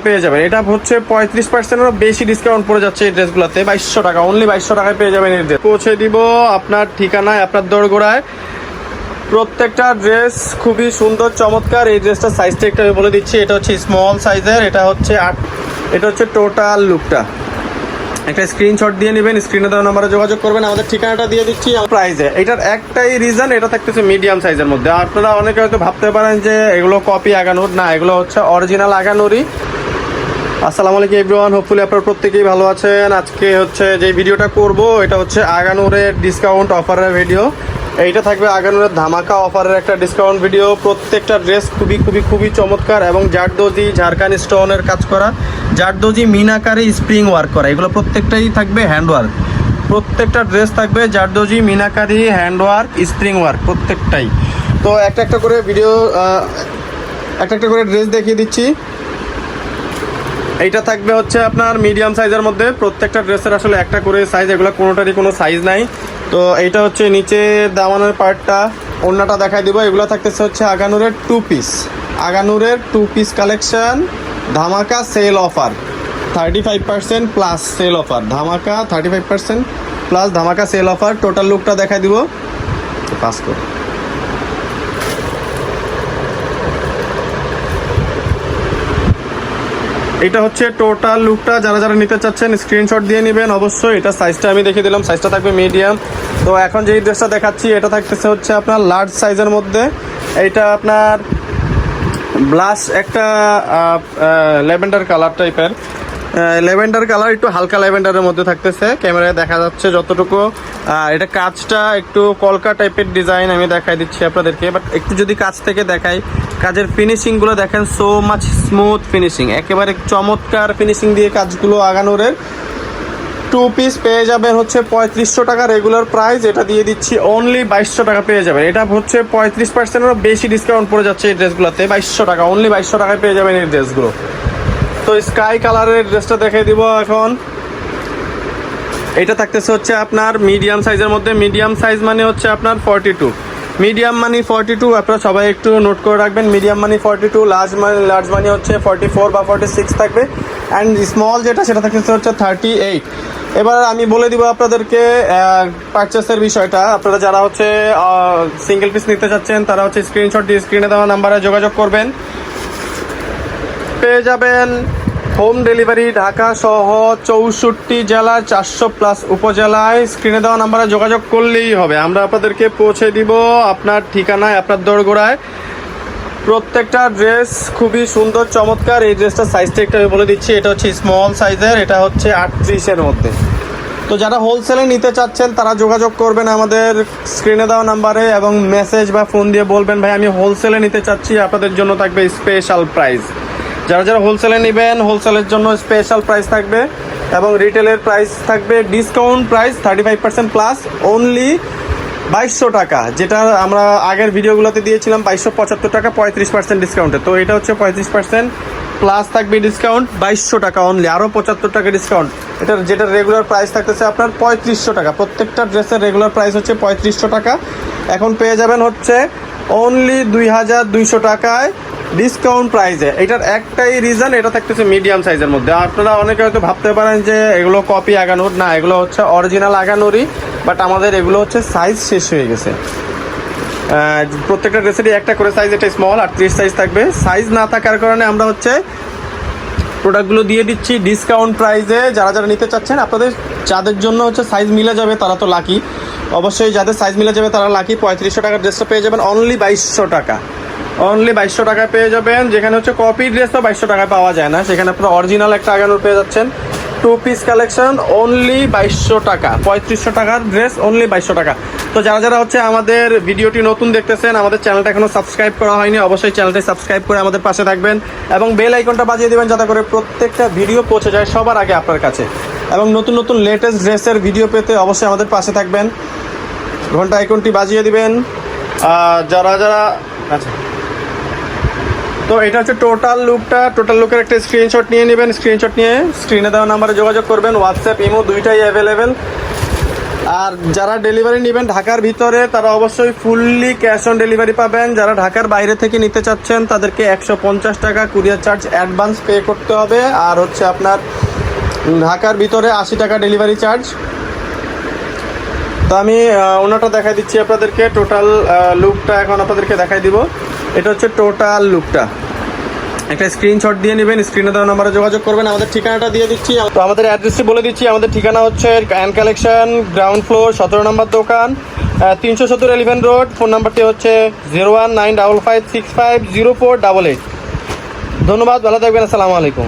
পেয়ে যাবেন। এটা হচ্ছে 35%-এরও বেশি ডিসকাউন্ট পড়ে যাচ্ছে এই ড্রেসগুলোতে। 2200 টাকা, অনলি 2200 টাকায় পেয়ে যাবেন এই ড্রেস। পৌঁছে দিব আপনার ঠিকানায়, আপনার দোরগোড়ায়। প্রত্যেকটা ড্রেস খুবই সুন্দর, চমৎকার। এই ড্রেসটার সাইজটা একটু আমি বলে দিচ্ছি। এটা হচ্ছে স্মল সাইজের, এটা হচ্ছে টোটাল লুকটা। একটা স্ক্রিনশট দিয়ে নেবেন, স্ক্রিনে দেওয়া নাম্বারে যোগাযোগ করবেন, আমাদের ঠিকানাটা দিয়ে দিচ্ছি প্রাইজে। এটার একটাই রিজন, এটা থাকতেছে মিডিয়াম সাইজের মধ্যে। আপনারা অনেকে হয়তো ভাবতে পারেন যে এগুলো কপি আগানোর, না, এগুলো হচ্ছে অরিজিনাল আগানোরই। আসসালামু আলাইকুম এভরিওয়ান, হোপফুলি আপনারা প্রত্যেকেই ভালো আছেন। আজকে হচ্ছে যে ভিডিওটা করব এটা হচ্ছে আগানোরের ডিসকাউন্ট অফারের ভিডিও। এইটা থাকবে আগানোরের ধামাকা অফারের একটা ডিসকাউন্ট ভিডিও। প্রত্যেকটা ড্রেস খুবই খুবই খুবই চমৎকার এবং জারদোজি ঝাড়খানি স্টোনের কাজ করা, জারদোজি মিনাকারি স্প্রিং ওয়ার্ক করা, এগুলো প্রত্যেকটাই থাকবে হ্যান্ডওয়ার্ক। প্রত্যেকটা ড্রেস থাকবে zardozi meenakari handwork spring work প্রত্যেকটাই। তো একটা একটা করে ভিডিও, একটা একটা করে ড্রেস দেখিয়ে দিচ্ছি। এইটা থাকবে হচ্ছে আপনার মিডিয়াম সাইজের মধ্যে। প্রত্যেকটা ড্রেসের আসলে একটা করে সাইজ, এগুলো কোনোটারই কোনো সাইজ নাই। তো এইটা হচ্ছে নিচে দামানের পার্টটা, ওড়নাটা দেখাই দিব। এগুলো থাকতেছে হচ্ছে আগানুরের টু পিস কালেকশন, ধামাকা sale offer 35% plus sale offer, ধামাকা 35% প্লাস ধামাকা সেল অফার। টোটাল লুকটা দেখাই দিব, পাস করে। এটা হচ্ছে টোটাল লুকটা। যারা যারা নিতে চাচ্ছেন স্ক্রিনশট দিয়ে নেবেন অবশ্যই। এটা সাইজটা আমি দেখিয়ে দিলাম, সাইজটা থাকবে মিডিয়াম। তো এখন যেই ড্রেসটা দেখাচ্ছি এটা থাকতেছে হচ্ছে আপনার লার্জ সাইজের মধ্যে। এইটা আপনার ব্লাশ একটা ল্যাভেন্ডার কালার টাইপের, ল্যাভেন্ডার কালার, একটু হালকা ল্যাভেন্ডারের মধ্যে থাকতেছে, ক্যামেরায় দেখা যাচ্ছে যতটুকু। এটা কাজটা একটু কলকা টাইপের ডিজাইন, আমি দেখাই দিচ্ছি আপনাদেরকে। বাট একটু যদি কাছ থেকে দেখাই, কাজের ফিনিশিংগুলো দেখেন, সো মাচ স্মুথ ফিনিশিং, একেবারে চমৎকার ফিনিশিং দিয়ে কাজগুলো আগানোরের। টু পিস পেয়ে যাবেন হচ্ছে 3500 টাকা রেগুলার প্রাইস, এটা দিয়ে দিচ্ছি অনলি 2200 টাকা পেয়ে যাবেন। এটা হচ্ছে 35%-এরও বেশি ডিসকাউন্ট পড়ে যাচ্ছে এই ড্রেসগুলোতে। 2200 টাকা, অনলি 2200 টাকায় পেয়ে যাবেন এই ড্রেসগুলো। তো স্কাই কালারের ড্রেসটা দেখিয়ে দিব এখন। এটা থাকতেছে হচ্ছে আপনার মিডিয়াম সাইজের মধ্যে। মিডিয়াম সাইজ মানে হচ্ছে আপনার 42, মিডিয়াম মানি 42, আপনারা সবাই একটু নোট করে রাখবেন। মিডিয়াম মানি 42, লার্জ মানি হচ্ছে 44 বা 46 থাকবে, অ্যান্ড স্মল যেটা সেটা থাকতেছে হচ্ছে 38। এবার আমি বলে দিব আপনাদেরকে পারচেসের বিষয়টা। আপনারা যারা হচ্ছে সিঙ্গেল পিস নিতে চাচ্ছেন তারা হচ্ছে স্ক্রিনশট দিয়ে স্ক্রিনে দেওয়া নাম্বারে যোগাযোগ করবেন। পেয়ে যাবেন হোম ডেলিভারি ঢাকা সহ 64 জেলা 400+ উপজেলায়। স্ক্রিনে দেওয়া নাম্বারে যোগাযোগ করলেই হবে, আমরা আপনাদেরকে পৌঁছে দিব আপনার ঠিকানায়, আপনার দোরগোড়ায়। প্রত্যেকটা ড্রেস খুবই সুন্দর, চমৎকার। এই ড্রেসটার সাইজটা একটু আমি বলে দিচ্ছি। এটা হচ্ছে স্মল সাইজের, এটা হচ্ছে 38-এর মধ্যে। তো যারা হোলসেলে নিতে চাচ্ছেন তারা যোগাযোগ করবেন আমাদের স্ক্রিনে দেওয়া নাম্বারে এবং মেসেজ বা ফোন দিয়ে বলবেন ভাই আমি হোলসেলে নিতে চাচ্ছি, আপনাদের জন্য থাকবে স্পেশাল প্রাইস। যারা যারা হোলসেলে নেবেন হোলসেলের জন্য স্পেশাল প্রাইস থাকবে এবং রিটেলের প্রাইস থাকবে ডিসকাউন্ট প্রাইস 35% প্লাস, অনলি 2200 টাকা, যেটা আমরা আগের ভিডিওগুলোতে দিয়েছিলাম 2275 টাকা 35% ডিসকাউন্টে। তো এটা হচ্ছে 35% প্লাস থাকবে ডিসকাউন্ট 2200 টাকা অনলি, আরও 75 টাকা ডিসকাউন্ট। যেটা রেগুলার প্রাইস থাকতেছে আপনার 3500 টাকা। প্রত্যেকটা ড্রেসের রেগুলার প্রাইস হচ্ছে 3500 টাকা, এখন পেয়ে যাবেন হচ্ছে অনলি 2200 টাকায় ডিসকাউন্ট প্রাইসে। এটার একটাই রিজন, এটা থাকতেছে মিডিয়াম সাইজের মধ্যে। আপনারা অনেকে হয়তো ভাবতে পারেন যে এগুলো কপি আগানোর, না, এগুলো হচ্ছে অরিজিনাল আগানোরই। বাট আমাদের এগুলো হচ্ছে সাইজ শেষ হয়ে গেছে। প্রত্যেকটা ড্রেসেরই একটা করে সাইজ, এটা স্মল 38 সাইজ থাকবে। সাইজ না থাকার কারণে আমরা হচ্ছে প্রোডাক্টগুলো দিয়ে দিচ্ছি ডিসকাউন্ট প্রাইসে। যারা যারা নিতে চাচ্ছেন, আপনাদের যাদের জন্য হচ্ছে সাইজ মিলে যাবে তারা তো লাকি, অবশ্যই যাদের সাইজ মিলে যাবে তারা লাকি। 3500 টাকার ড্রেসটা পেয়ে যাবেন অনলি 2200 টাকা, অনলি 2200 টাকায় পেয়ে যাবেন। যেখানে হচ্ছে কপি ড্রেসও 2200 টাকায় পাওয়া যায় না, সেখানে আপনারা অরিজিনাল একটা আগানোর পেয়ে যাচ্ছেন। টু পিস কালেকশন অনলি 2200 টাকা, 3500 টাকার ড্রেস অনলি 2200 টাকা। তো যারা যারা হচ্ছে আমাদের ভিডিওটি নতুন দেখতেছেন, আমাদের চ্যানেলটা এখনও সাবস্ক্রাইব করা হয়নি, অবশ্যই চ্যানেলটি সাবস্ক্রাইব করে আমাদের পাশে থাকবেন এবং বেল আইকনটা বাজিয়ে দেবেন যাতে করে প্রত্যেকটা ভিডিও পৌঁছে যায় সবার আগে আপনার কাছে। এবং নতুন নতুন লেটেস্ট ড্রেসের ভিডিও পেতে অবশ্যই আমাদের পাশে থাকবেন, ঘন্টা আইকনটি বাজিয়ে দিবেন। যারা যারা আচ্ছা, তো এটা হচ্ছে টোটাল লুকটা। টোটাল লুকের একটা স্ক্রিনশট নিয়ে নেবেন, স্ক্রিনশট নিয়ে স্ক্রিনে দেওয়া নাম্বারে যোগাযোগ করবেন। হোয়াটসঅ্যাপ ইমো দুইটাই অ্যাভেলেবেল। আর যারা ডেলিভারি নেবেন ঢাকার ভিতরে তারা অবশ্যই ফুললি ক্যাশ অন ডেলিভারি পাবেন। যারা ঢাকার বাইরে থেকে নিতে চাচ্ছেন তাদেরকে 150 টাকা কুরিয়ার চার্জ অ্যাডভান্স পে করতে হবে। আর হচ্ছে আপনার ঢাকার ভিতরে 80 টাকা ডেলিভারি চার্জ। তো আমি ওনাটা দেখাই দিচ্ছি আপনাদেরকে, টোটাল লুকটা এখন আপনাদেরকে দেখাই দিব। এটা হচ্ছে টোটাল লুকটা। একটা স্ক্রিনশট দিয়ে নেবেন, স্ক্রিনে দেওয়া নাম্বারে যোগাযোগ করবেন। আমাদের ঠিকানাটা দিয়ে দিচ্ছি, তো আমাদের অ্যাড্রেসটি বলে দিচ্ছি। আমাদের ঠিকানা হচ্ছে অ্যান্ড কালেকশন, গ্রাউন্ড ফ্লোর, 17 নম্বর দোকান, 370 এলিভেন রোড। ফোন নাম্বারটি হচ্ছে 01955650488। ধন্যবাদ, ভালো থাকবেন, আসসালামু আলাইকুম।